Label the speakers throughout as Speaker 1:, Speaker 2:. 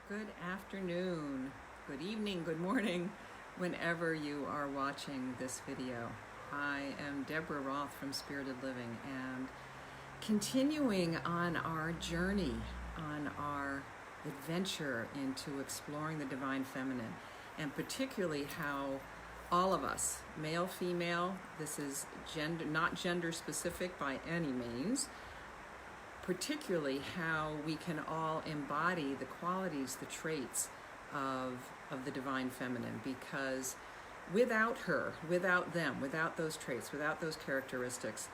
Speaker 1: Good afternoon, good evening, good morning, whenever you are watching this video. I am Deborah Roth from Spirited Living, and continuing on our journey, on our adventure into exploring the divine feminine, and particularly how all of us, male, female, this is not gender specific by any means, particularly how we can all embody the qualities, the traits of the divine feminine, because without her, without them, without those traits, without those characteristics,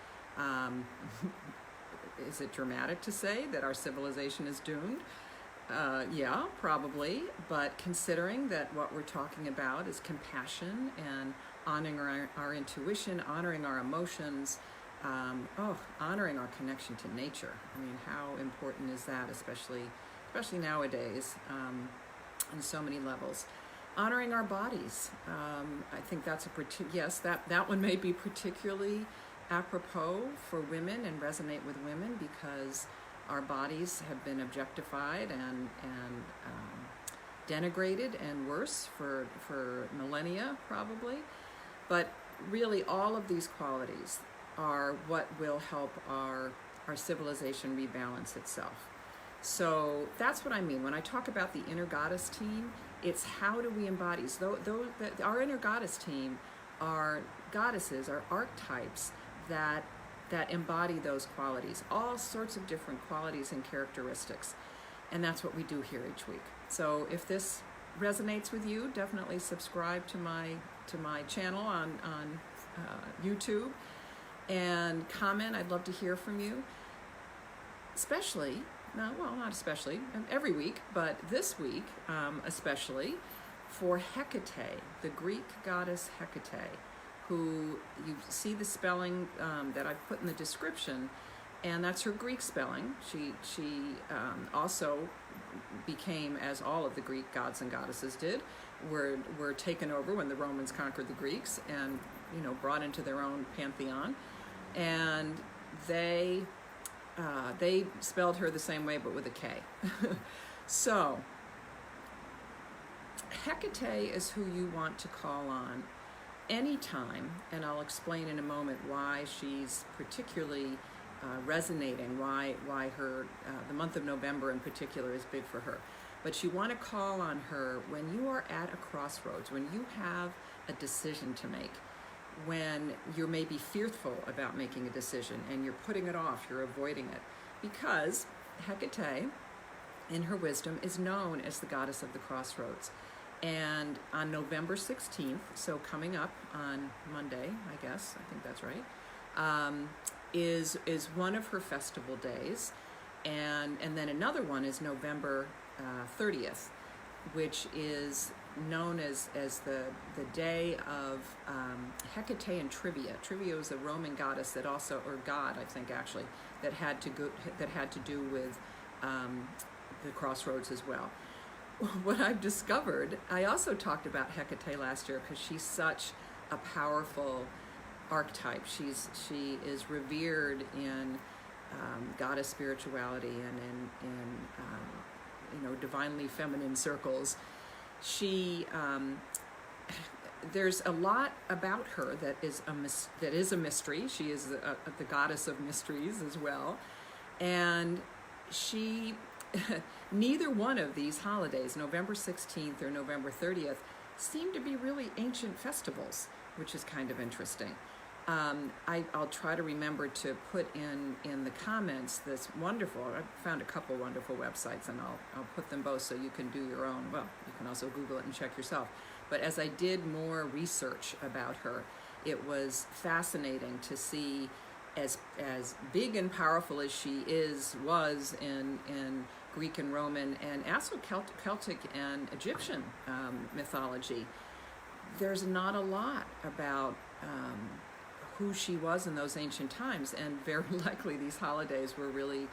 Speaker 1: is it dramatic to say that our civilization is doomed? Yeah, probably, but considering that what we're talking about is compassion and honoring our intuition, honoring our emotions, honoring our connection to nature. I mean, how important is that, especially nowadays, on so many levels. Honoring our bodies. I think that's that one may be particularly apropos for women and resonate with women, because our bodies have been objectified and denigrated and worse for millennia probably. But really, all of these qualities are what will help our civilization rebalance itself. So that's what I mean when I talk about the inner goddess team. It's how do we embody? Our inner goddess team are goddesses, are archetypes that embody those qualities, all sorts of different qualities and characteristics, and that's what we do here each week. So if this resonates with you, definitely subscribe to my channel on YouTube. And comment. I'd love to hear from you, not especially, every week, but this week especially, for Hecate, the Greek goddess Hecate, who you see the spelling that I've put in the description, and that's her Greek spelling. She also became, as all of the Greek gods and goddesses did, were taken over when the Romans conquered the Greeks and brought into their own pantheon. And they spelled her the same way, but with a K. So Hecate is who you want to call on anytime, and I'll explain in a moment why she's particularly resonating, why her the month of November in particular is big for her. But you want to call on her when you are at a crossroads, when you have a decision to make, when you're maybe fearful about making a decision and you're putting it off, you're avoiding it. Because Hecate, in her wisdom, is known as the goddess of the crossroads. And on November 16th, so coming up on Monday, I guess, I think that's right, is one of her festival days. And then another one is November 30th, which is known as the day of Hecate and Trivia. Trivia was a Roman goddess that also, or god, I think actually, that had to do with the crossroads as well. What I've discovered, I also talked about Hecate last year because she's such a powerful archetype. She is revered in goddess spirituality and in divinely feminine circles. There's a lot about her that is a mystery. She is the goddess of mysteries as well, and she neither one of these holidays, November 16th or November 30th, seem to be really ancient festivals, which is kind of interesting. I'll try to remember to put in the comments this wonderful, I found a couple wonderful websites, and I'll put them both so you can do your own. Well, you can also Google it and check yourself. But as I did more research about her, it was fascinating to see as big and powerful as she was in Greek and Roman and also Celtic and Egyptian mythology. There's not a lot about who she was in those ancient times, and very likely these holidays were really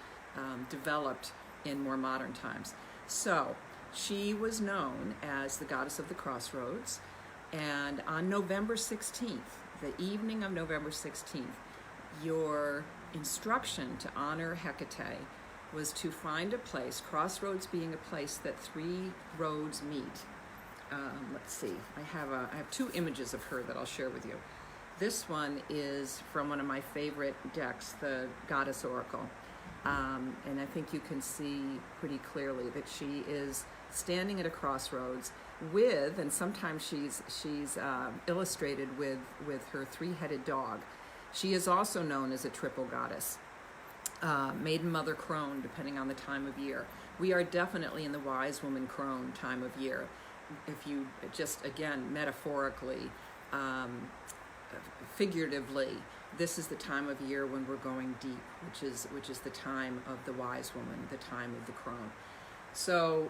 Speaker 1: developed in more modern times. So she was known as the goddess of the crossroads, and on November 16th, the evening of November 16th, your instruction to honor Hecate was to find a place, crossroads being a place that three roads meet. Let's see, I have two images of her that I'll share with you. This one is from one of my favorite decks, the Goddess Oracle. And I think you can see pretty clearly that she is standing at a crossroads with, and sometimes she's illustrated with her three-headed dog. She is also known as a triple goddess, Maiden Mother Crone, depending on the time of year. We are definitely in the Wise Woman Crone time of year. If you just, again, metaphorically, figuratively, this is the time of year when we're going deep, which is the time of the Wise Woman, the time of the Crone. So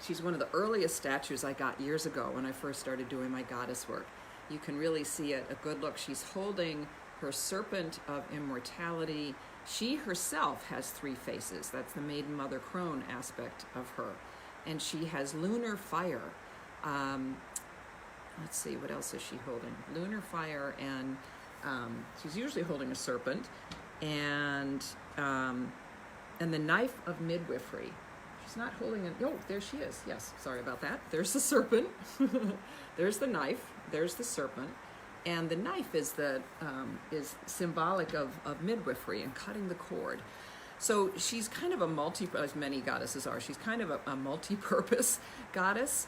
Speaker 1: she's one of the earliest statues I got years ago when I first started doing my goddess work. You can really see a good look. She's holding her serpent of immortality. She herself has three faces. That's the Maiden Mother Crone aspect of her. And she has lunar fire. Let's see, what else is she holding? Lunar fire, and she's usually holding a serpent, and the knife of midwifery. She's not holding it. Oh, there she is. Yes, sorry about that. There's the serpent. There's the knife. There's the serpent. And the knife is symbolic of midwifery and cutting the cord. So she's kind of as many goddesses are, she's kind of a multi-purpose goddess,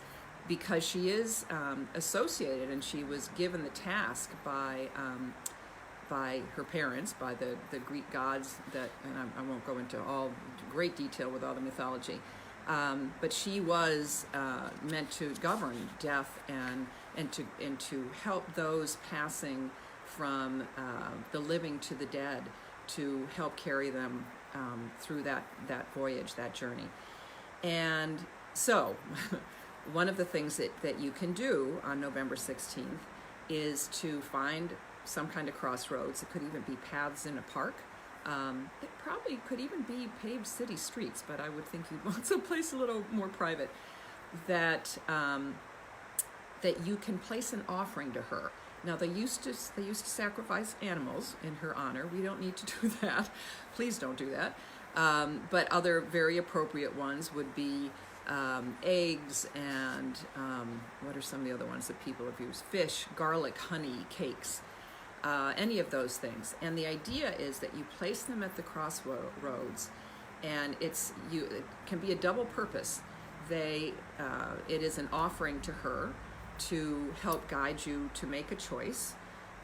Speaker 1: because she is associated, and she was given the task by her parents, by the Greek gods that, and I won't go into all great detail with all the mythology, but she was meant to govern death and to help those passing from the living to the dead, to help carry them through that voyage, that journey. And so one of the things that you can do on November 16th is to find some kind of crossroads. It could even be paths in a park. It probably could even be paved city streets, but I would think you'd want someplace a little more private, that you can place an offering to her. Now, they used to sacrifice animals in her honor. We don't need to do that. Please don't do that. But other very appropriate ones would be eggs, and what are some of the other ones that people have used? Fish, garlic, honey, cakes, any of those things. And the idea is that you place them at the crossroads, and it can be a double purpose. It is an offering to her to help guide you to make a choice.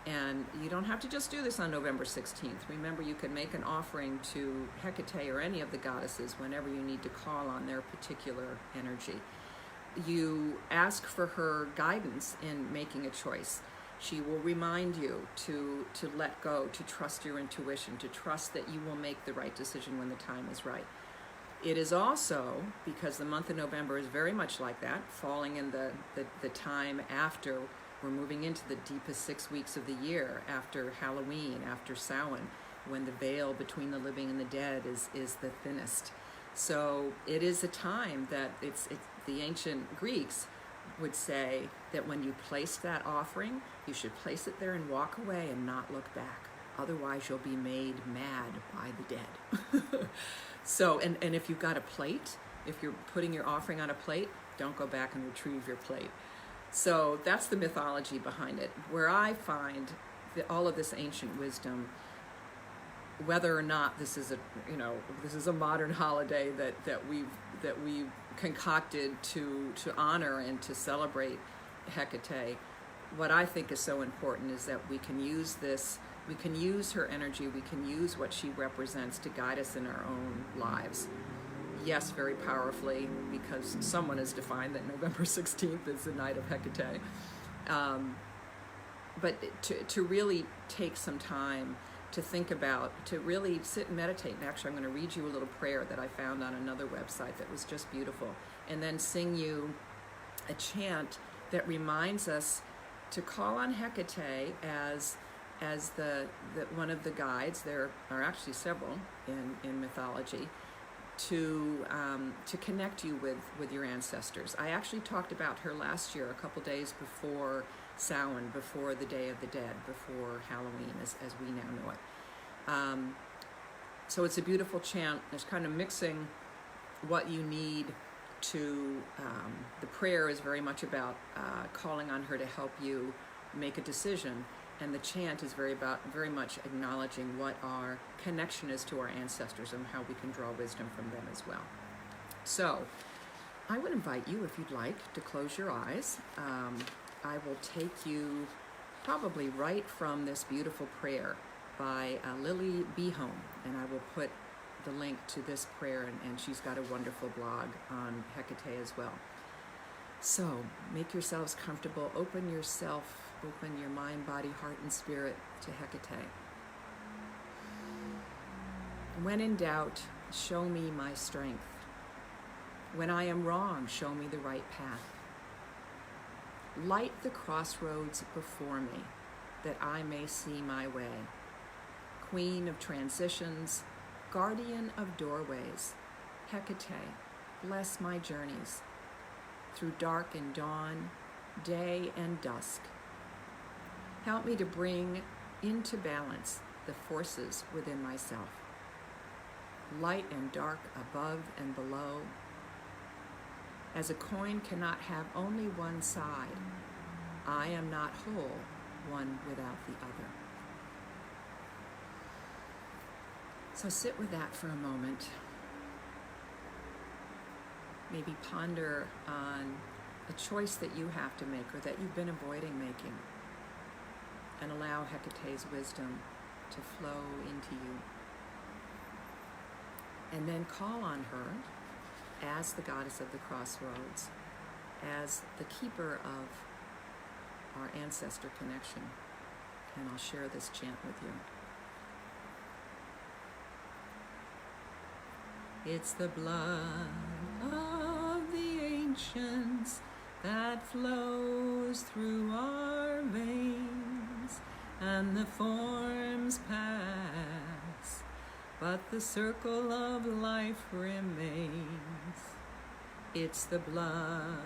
Speaker 1: And you don't have to just do this on November 16th. Remember, you can make an offering to Hecate or any of the goddesses whenever you need to call on their particular energy. You ask for her guidance in making a choice. She will remind you to let go, to trust your intuition, to trust that you will make the right decision when the time is right. It is also, because the month of November is very much like that, falling in the time after we're moving into the deepest 6 weeks of the year, after Halloween, after Samhain, when the veil between the living and the dead is the thinnest. So it is a time that the ancient Greeks would say that when you place that offering, you should place it there and walk away and not look back. Otherwise, you'll be made mad by the dead. So, and if you've got a plate, if you're putting your offering on a plate, don't go back and retrieve your plate. So that's the mythology behind it. Where I find all of this ancient wisdom, whether or not this is a modern holiday that we've concocted to honor and to celebrate Hecate, what I think is so important is that we can use this. We can use her energy, we can use what she represents to guide us in our own lives. Yes, very powerfully, because someone has defined that November 16th is the night of Hecate. But to really take some time to think about, to really sit and meditate. And actually, I'm going to read you a little prayer that I found on another website that was just beautiful. And then sing you a chant that reminds us to call on Hecate as the one of the guides. There are actually several in mythology, to connect you with your ancestors. I actually talked about her last year, a couple days before Samhain, before the Day of the Dead, before Halloween, as we now know it. So it's a beautiful chant. It's kind of mixing what you need to, the prayer is very much about calling on her to help you make a decision, and the chant is very much acknowledging what our connection is to our ancestors and how we can draw wisdom from them as well. So I would invite you, if you'd like, to close your eyes. I will take you probably right from this beautiful prayer by Lily Behome, and I will put the link to this prayer, and she's got a wonderful blog on Hecate as well. So make yourselves comfortable, open your mind, body, heart, and spirit to Hecate. When in doubt, show me my strength. When I am wrong, show me the right path. Light the crossroads before me, that I may see my way. Queen of transitions, guardian of doorways, Hecate, bless my journeys, through dark and dawn, day and dusk. Help me to bring into balance the forces within myself, light and dark above and below. As a coin cannot have only one side, I am not whole, one without the other. So sit with that for a moment. Maybe ponder on a choice that you have to make or that you've been avoiding making, and allow Hecate's wisdom to flow into you. And then call on her as the goddess of the crossroads, as the keeper of our ancestor connection. And I'll share this chant with you. It's the blood of the ancients that flows through our veins, and the forms pass, but the circle of life remains. It's the blood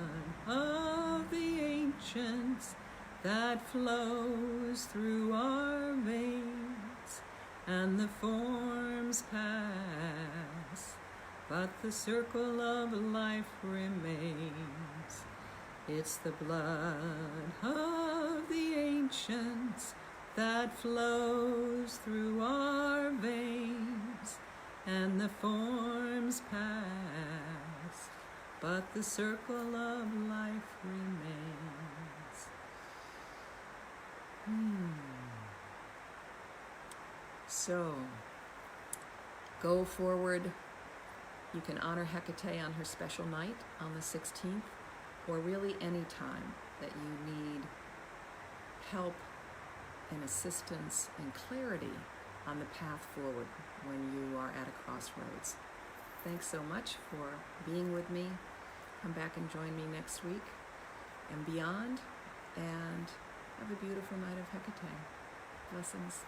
Speaker 1: of the ancients that flows through our veins, and the forms pass, but the circle of life remains. It's the blood of the ancients that flows through our veins, and the forms pass, but the circle of life remains. So, go forward. You can honor Hecate on her special night on the 16th, or really any time that you need help and assistance and clarity on the path forward when you are at a crossroads. Thanks so much for being with me. Come back and join me next week and beyond, and have a beautiful night of Hecate. Blessings.